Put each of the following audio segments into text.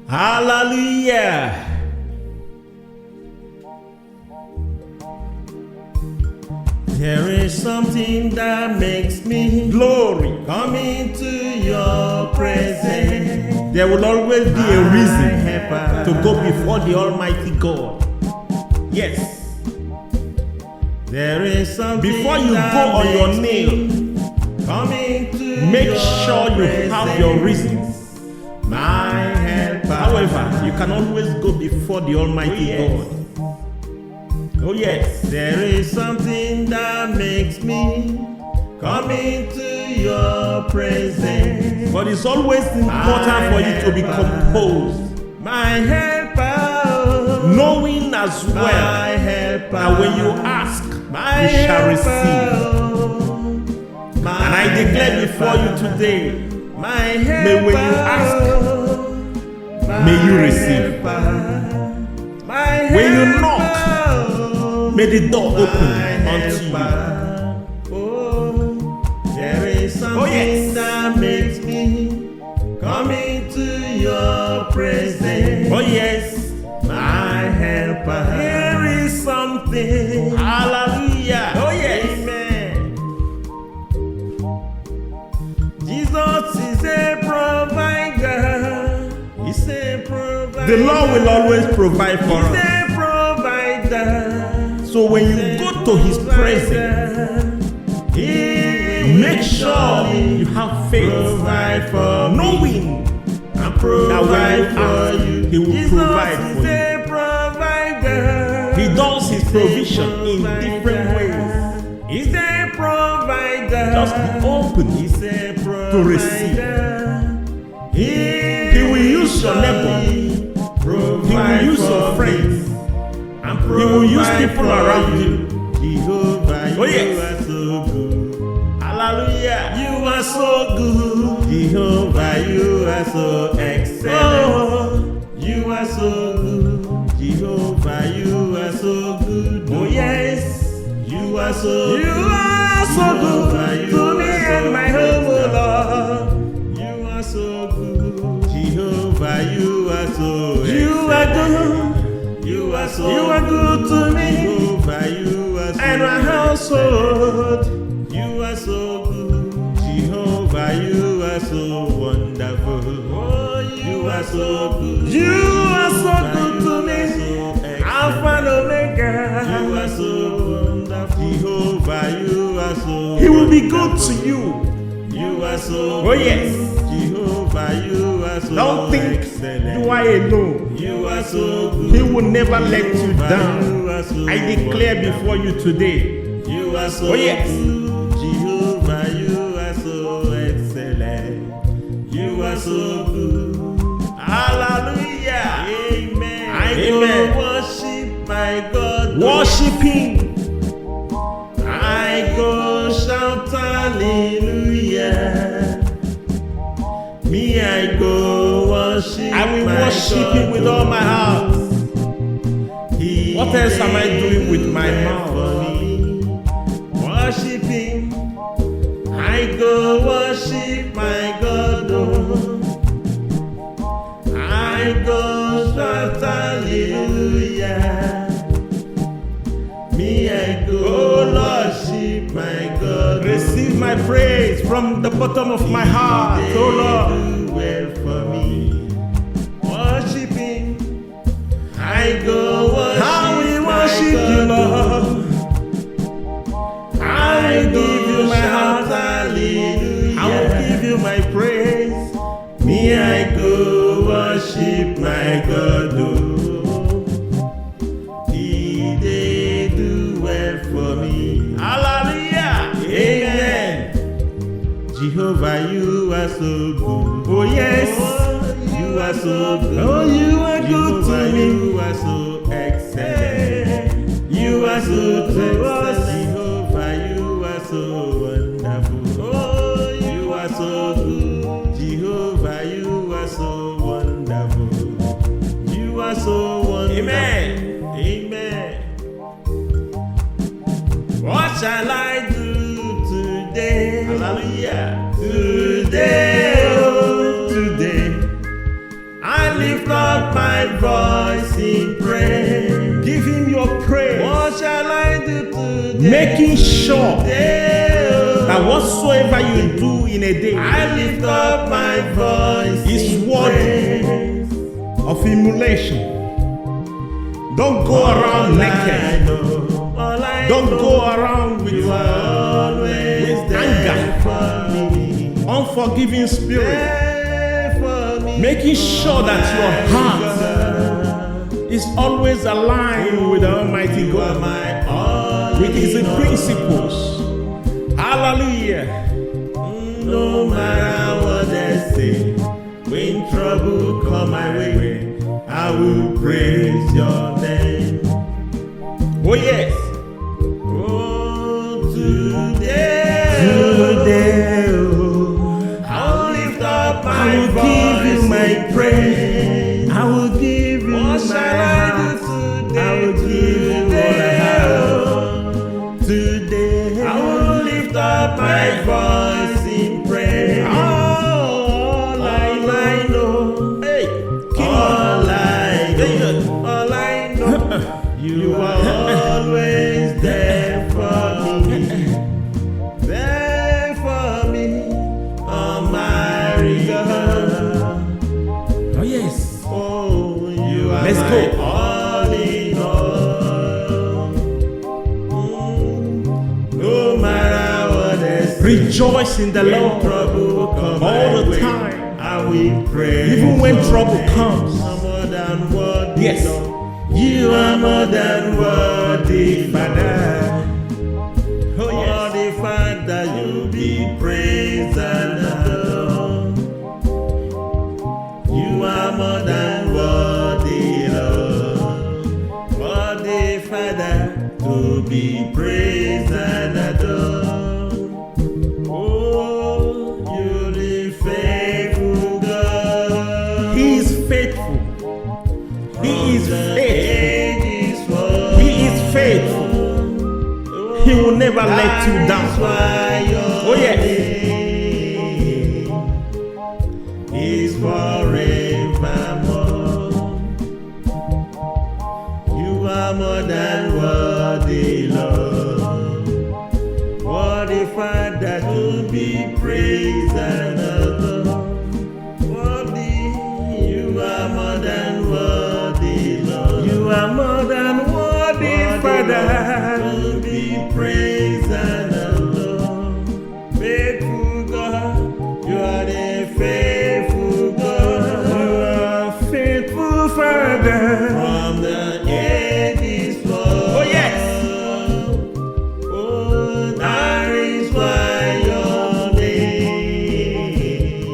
Hallelujah. There is something that makes me glory come into your presence. There will always be a reason to to go before the Almighty God. Yes. There is something Before you that go on your makes nail, me come into make your sure you have your reasons. My helper. However, you can always go before the Almighty God. Oh yes. There is something that makes me come into your presence. But it's always important for you to be composed. My helper. Knowing as well that when you ask, you shall receive. And I declare before you today, may when you ask, may you receive. When you knock, may the door open unto you. There is something that makes me come into your presence. Oh yes, my helper. There is something. Hallelujah. Oh yes. Amen. Jesus is a provider. He's a provider. The Lord will always provide for us. He's a provider. So when you go to His presence, make sure you have faith, provide for knowing and provide for you. He will provide for you. He does His provision in different ways. He's a provider. Just be open to receive. He will use your neighbor. He will use your friends. He will use people around you. Jehovah, oh yes. You are so good. Hallelujah. You are so good. Jehovah, you are so excellent. Oh. You are so good. Jehovah, you are so good. Oh yes. You are so good. You are so good to me and my home, oh Lord. You are so good. Jehovah, you are so You are good. You are so You are good to me Jehovah, you are so and my household. You are so good. Jehovah, you are so wonderful. Oh, you are so good. You are so good to me. Alpha and Omega. You are so wonderful. Jehovah, you are so He will be good to you. You are so oh yes. Jehovah, you are so Don't think excellent. you are alone. You are so good. He will never let you down. You are so I declare before you today. You are so oh yes. good. Jehovah, you are so excellent. You are so good. Hallelujah. Amen. Amen. Go worship my God. Worship Him. I go shout hallelujah. Me, I go worship. I will my worship God. Him with all my heart. What else am I doing with my mouth? Worship Him. I go worship my God. Oh. I go shout hallelujah. Me, I go worship my God. Receive my praise from the bottom of my heart, oh Lord. Do well for me. Worship Him. I go worship. How we my worship you, God. Lord. I give you my heart. hallelujah. I will give you my praise. Me, I go worship my God. Oh. He did do well for me. Hallelujah. Amen. Jehovah, you are so good. Oh yes. Oh, you are so good. Oh, you are good Jehovah, to me. you are so excellent. You are so excellent. Jehovah, you are so wonderful. Oh, you are so good. Jehovah, you are so wonderful. You are so wonderful. Amen. Amen. What shall I do today? Hallelujah. Today, oh, today. I I lift up my voice in praise. Give him your praise. What shall I do today? Making sure Today, that whatsoever you do in a day I lift up my voice is in worthy praise. of emulation. Don't go around naked. Don't go around with anger, unforgiving spirit, making sure that your heart is always aligned with the Almighty God, with His principles. Hallelujah. No matter what they say, when trouble come my way, I will praise your name. Oh yes. Oh, today, oh, I'll lift up my voice. I will give you my praise. I will give you what shall I do today? I will give you all I have. Today, I will lift up my voice in praise. All I know, Hey, all I know, you are always there for me, Almighty God. oh yes. Oh, you are Let's my go. all in all. No matter what they say, Rejoice in the when Lord trouble come all my the way, time. I will praise. Even when your trouble name. comes. You are more than worthy, Yes. Lord. You are more than worthy, Father. Oh For yes. the Father, you be praised and adored. You are more than worthy, Lord. For the Father, to be praised and adored. Oh, you the faithful God. He is faithful. He is faithful. He is faithful. He will never let you down. Oh yes. Is forevermore. You are more than worthy, Lord. Worthy Father, to be praised and adored. Worthy, you are more than worthy, Lord. You are more than worthy, Father, to be praised and adored. Faithful God, you are the faithful God. You are faithful Father. From the ages past. Oh yes. Oh, that is why your name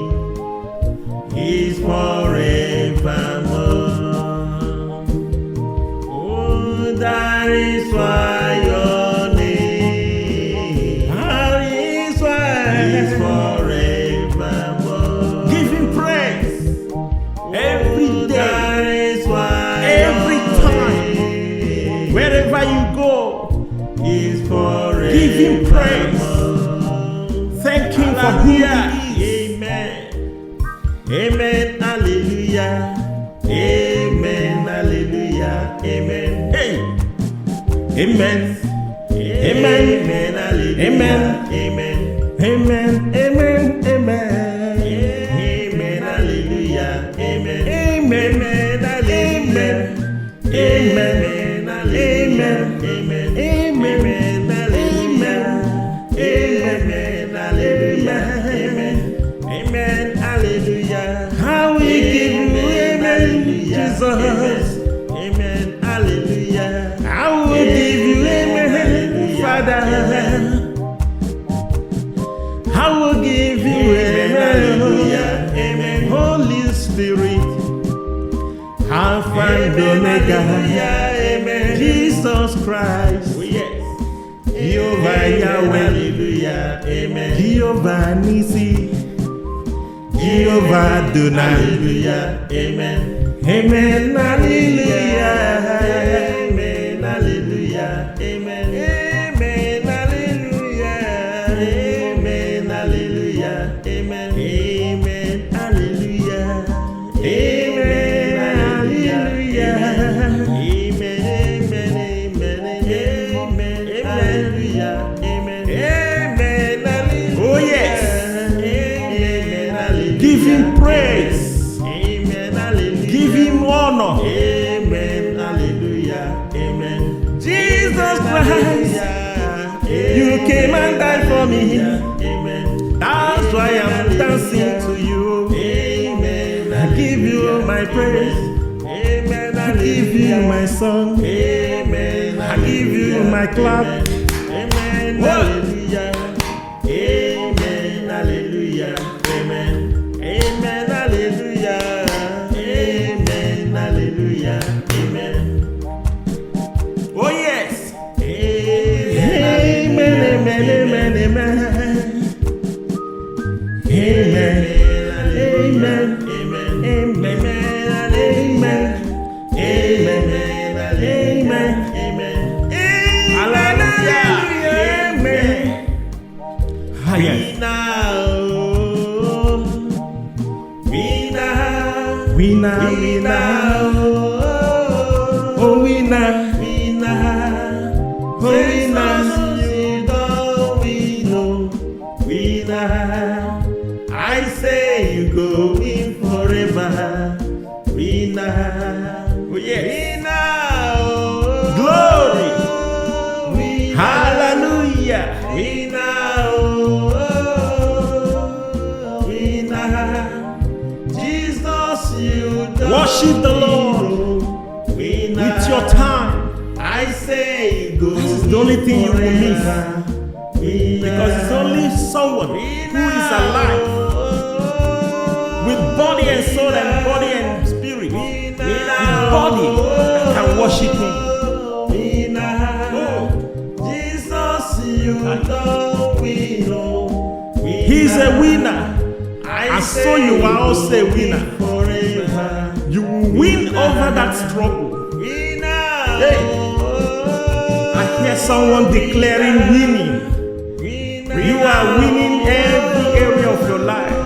is forevermore. Oh, that is why your name is forevermore. Give him praise. Every day. That is why Every your time. name Wherever you go, is forevermore. give him praise. Thank him for who he is. Amen. Amen. Hallelujah. Amen. Hallelujah. Amen. Hey. Amen. Amen. Hallelujah. Amen. Amen. Amen. Amen. Amen. Amen. Hallelujah. Amen. Amen. Hallelujah. Amen. Amen. Amen. Amen. Hallelujah. Amen. Hallelujah. Amen. Amen. Hallelujah. How we give you amen, Jesus. Amen. Hallelujah. I will give you amen, Father. I will give you amen, Amen. Holy Spirit. Alpha and Omega, Amen. Jesus Christ, Oh, yes. Jehovah Yahweh, Hallelujah. Amen. Jehovah Nisi, Jehovah Adonai. Hallelujah. Amen. Amen, hallelujah. Amen. Hallelujah. Amen. Amen. Hallelujah. Amen. Hallelujah. Amen. Amen. Hallelujah. Amen. honor. Amen. Hallelujah. Amen. Jesus Christ, you came and died for me. Amen. That's why I'm dancing to you. Amen. I give you my praise. Amen. I give you my song. Amen. I give you my clap. Amen. What? Hallelujah. Amen. Hallelujah. Amen. Amen. Hallelujah. Amen. Hallelujah. Amen. Oh yes. Amen. Amen, amen, amen, amen. Amen. Amen. Amen. Amen. Amen. Amen. Amen. Amen. Amen. Hallelujah. Amen. Ah, yes. Winner, winner. Oh, winner. Oh, winner. I say you go in forever. Winner. Oh, yes. Glory. Winner. Hallelujah. Jesus, you don't Worship the Lord winner. with your time. I say you go. This is the only thing you will miss. forever. Because it's only someone who is alive with body and soul and body and spirit, with body that can worship Him. Jesus, you don't win. He's a winner. And so you are also a winner. Forever. You will win over that struggle. Hey, I hear someone declaring winning. You are winning every area of your life.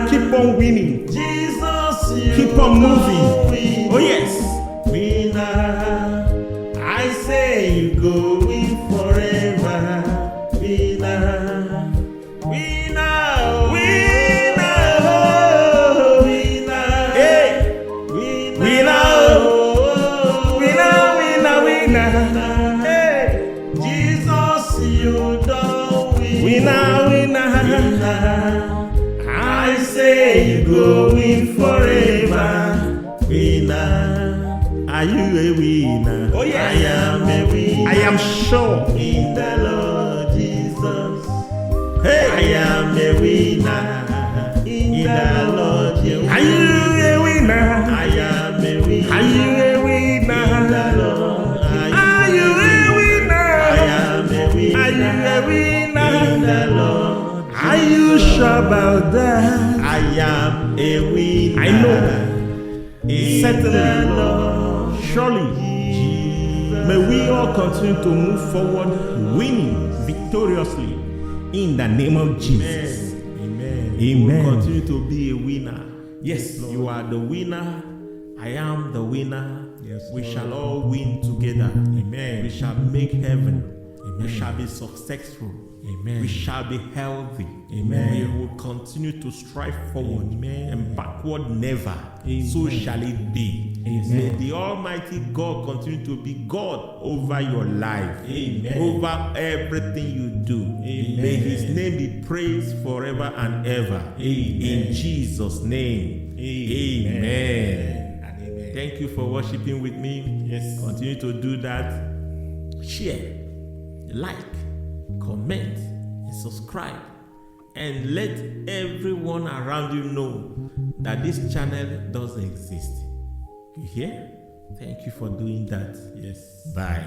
Keep on winning. Keep on moving. Oh yes. Winner, I say you go in forever. Winner, winner, winner, winner, Hey, winner, winner, winner. Hey, Jesus, you don't win. winner. I say you go in forever. Winner, Are you a winner? oh yes, I am a winner. I am sure. In the Lord Jesus, Hey, I am a winner. In the Lord Jesus, are you a winner? I am a winner. Are you a In the winner? Lord, Are you a winner? I am a winner. Are you a In winner? the Lord, Are you sure about that? I am a winner. I know. In Certainly, the Lord, surely, may we all continue to move forward, winning victoriously in the name of Jesus. Amen. Amen. We'll continue to be a winner. Yes, Lord. You are the winner. I am the winner. Yes, we Lord. shall all win together. Amen. We shall make heaven. Amen. We shall be successful. Amen. We shall be healthy. Amen. We will continue to strive forward. Amen. And backward never. Amen. So shall it be. Amen. May the Almighty God continue to be God over your life. Amen. Over everything you do. Amen. May His name be praised forever and ever. Amen. In Jesus' name. Amen. Amen. And amen. Thank you for worshiping with me. Yes. Continue to do that. Share, like, comment, and subscribe. And let everyone around you know that this channel does exist. You hear? Thank you for doing that. Yes. Bye.